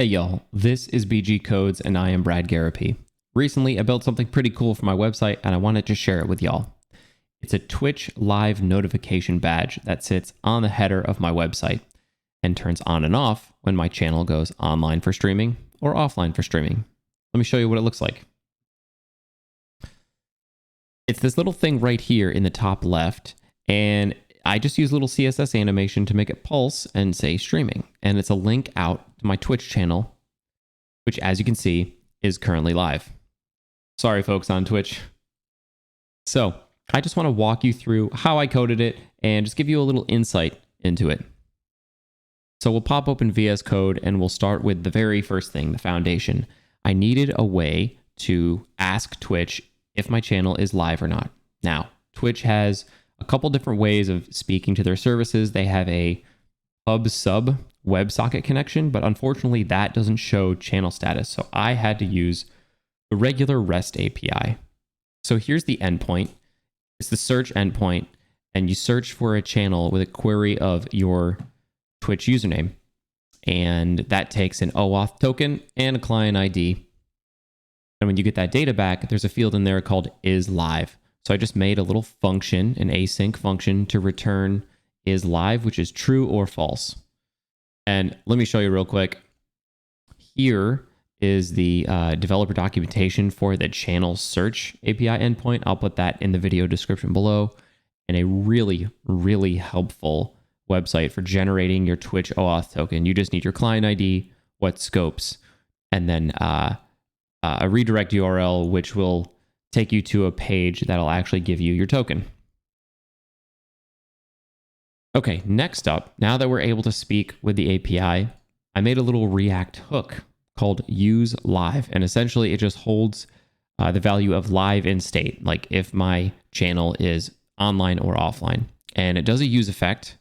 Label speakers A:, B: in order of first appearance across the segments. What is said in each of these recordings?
A: Hey y'all, this is BG Codes and I am bradgarropy. Recently, I built something pretty cool for my website and I wanted to share it with y'all. It's a Twitch live notification badge that sits on the header of my website and turns on and off when my channel goes online for streaming or offline for streaming. Let me show you what it looks like. It's this little thing right here in the top left, and I just use a little CSS animation to make it pulse and say streaming. And it's a link out to my Twitch channel, which, as you can see, is currently live. Sorry, folks on Twitch. So I just want to walk you through how I coded it and just give you a little insight into it. So we'll pop open VS Code and we'll start with the very first thing, the foundation. I needed a way to ask Twitch if my channel is live or not. Now, Twitch has a couple different ways of speaking to their services. They have a pub sub WebSocket connection, but unfortunately that doesn't show channel status. So I had to use the regular REST API. So here's the endpoint. It's the search endpoint, and you search for a channel with a query of your Twitch username. And that takes an Oauth token and a client ID. And when you get that data back, there's a field in there called isLive. So I just made a little function, an async function, to return isLive, which is true or false. And let me show you real quick. Here is the developer documentation for the channel search API endpoint. I'll put that in the video description below. And a really, really helpful website for generating your Twitch OAuth token. You just need your client ID, what scopes, and then a redirect URL, which will take you to a page that'll actually give you your token. Okay, next up, now that we're able to speak with the API, I made a little React hook called useLive, and essentially it just holds the value of live in state, like if my channel is online or offline. And it does a use effect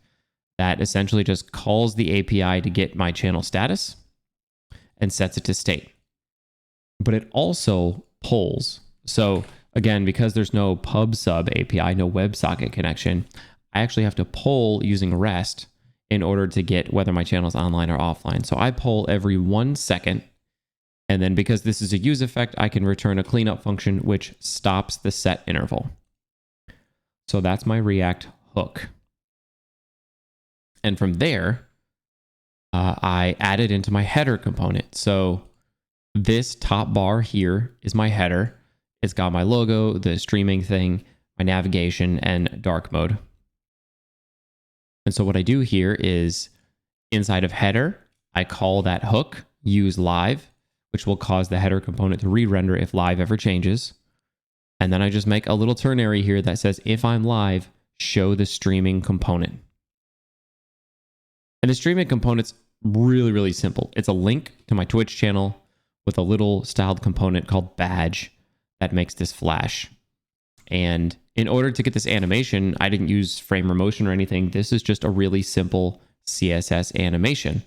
A: that essentially just calls the API to get my channel status and sets it to state. But it also polls. So again, because there's no pub sub API, no WebSocket connection, I actually have to poll using REST in order to get whether my channel is online or offline. So I poll every 1 second. And then because this is a use effect, I can return a cleanup function which stops the set interval. So that's my React hook. And from there, I added into my header component. So this top bar here is my header. It's got my logo, the streaming thing, my navigation, and dark mode. And so what I do here is inside of header, I call that hook useLive, which will cause the header component to re-render if live ever changes. And then I just make a little ternary here that says, if I'm live, show the streaming component. And the streaming component's really, really simple. It's a link to my Twitch channel with a little styled component called badge that makes this flash. And in order to get this animation, I didn't use frame motion or anything. This is just a really simple CSS animation.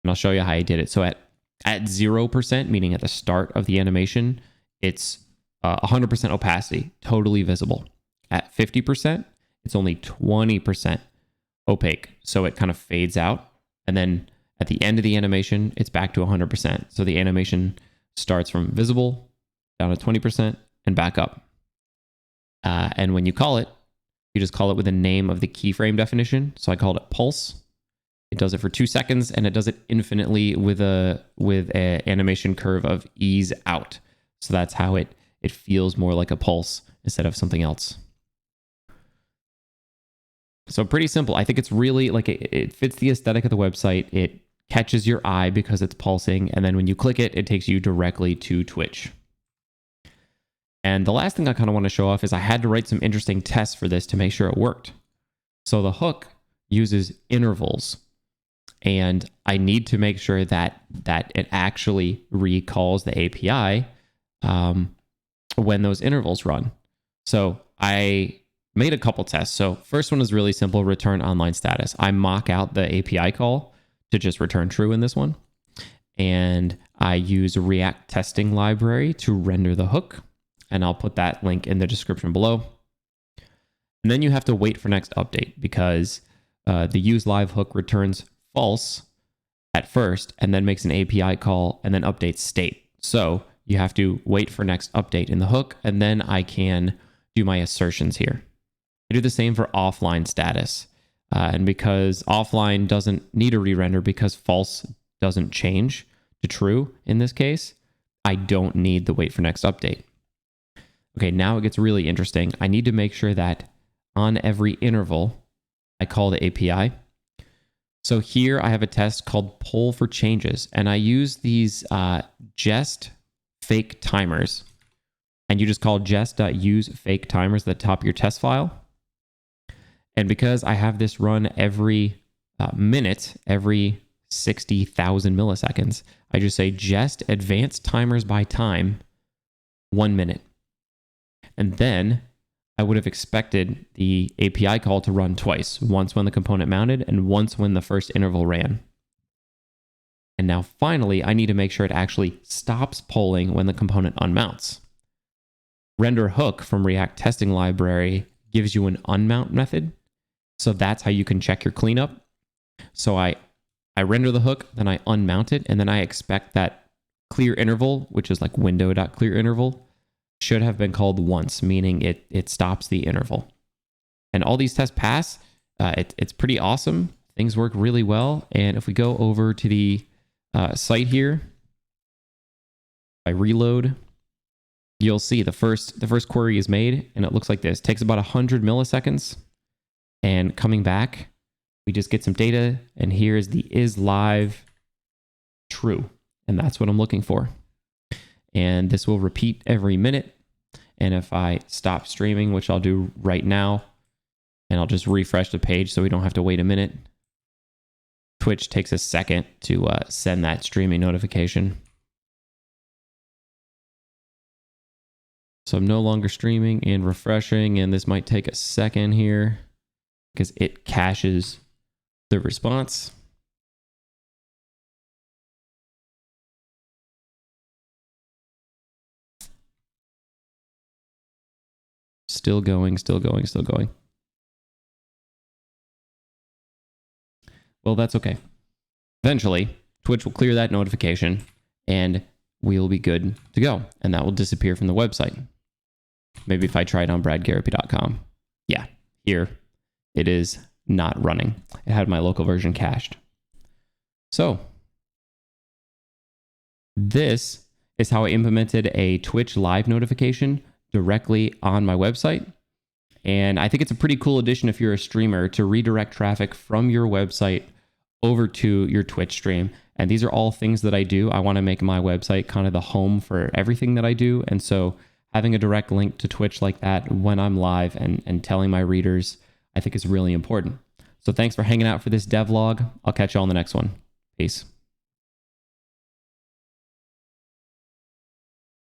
A: And I'll show you how I did it. So at 0%, meaning at the start of the animation, it's 100% opacity, totally visible. At 50%, it's only 20% opaque. So it kind of fades out. And then at the end of the animation, it's back to 100%. So the animation starts from visible down to 20% and back up. And when you call it, you just call it with the name of the keyframe definition. So I called it pulse. It does it for 2 seconds, and it does it infinitely with a animation curve of ease out. So that's how it feels more like a pulse instead of something else. So pretty simple. I think it's really like it fits the aesthetic of the website. It catches your eye because it's pulsing. And then when you click it, it takes you directly to Twitch. And the last thing I kind of want to show off is I had to write some interesting tests for this to make sure it worked. So the hook uses intervals, and I need to make sure that it actually recalls the API when those intervals run. So I made a couple tests. So first one is really simple, return online status. I mock out the API call to just return true in this one. And I use a React testing library to render the hook. And I'll put that link in the description below. And then you have to wait for next update because the useLive hook returns false at first and then makes an API call and then updates state. So you have to wait for next update in the hook, and then I can do my assertions here. I do the same for offline status. And because offline doesn't need a re-render because false doesn't change to true in this case, I don't need the wait for next update. Okay, now it gets really interesting. I need to make sure that on every interval, I call the API. So here I have a test called poll for changes, and I use these jest fake timers. And you just call jest.use fake timers at the top of your test file. And because I have this run every minute, every 60,000 milliseconds, I just say jest advanced timers by time, 1 minute. And then I would have expected the API call to run twice, once when the component mounted and once when the first interval ran. And now finally, I need to make sure it actually stops polling when the component unmounts. Render hook from React testing library gives you an unmount method. So that's how you can check your cleanup. So I render the hook, then I unmount it, and then I expect that clear interval, which is like window.clearInterval, should have been called once, meaning it stops the interval. And all these tests pass. It's pretty awesome. Things work really well. And if we go over to the site here, I reload, you'll see the first query is made, and it looks like this. It takes about 100 milliseconds. And coming back, we just get some data, and here's the is live true. And that's what I'm looking for. And this will repeat every minute. And if I stop streaming, which I'll do right now, and I'll just refresh the page so we don't have to wait a minute. Twitch takes a second to send that streaming notification. So I'm no longer streaming and refreshing, and this might take a second here because it caches the response. Still going, still going, still going. Well, that's okay. Eventually, Twitch will clear that notification and we'll be good to go. And that will disappear from the website. Maybe if I try it on bradgarropy.com. Yeah, here it is not running. It had my local version cached. So this is how I implemented a Twitch live notification directly on my website. And I think it's a pretty cool addition if you're a streamer to redirect traffic from your website over to your Twitch stream. And these are all things that I do. I want to make my website kind of the home for everything that I do. And so having a direct link to Twitch like that when I'm live and telling my readers, I think is really important. So thanks for hanging out for this devlog. I'll catch you all in the next one. Peace.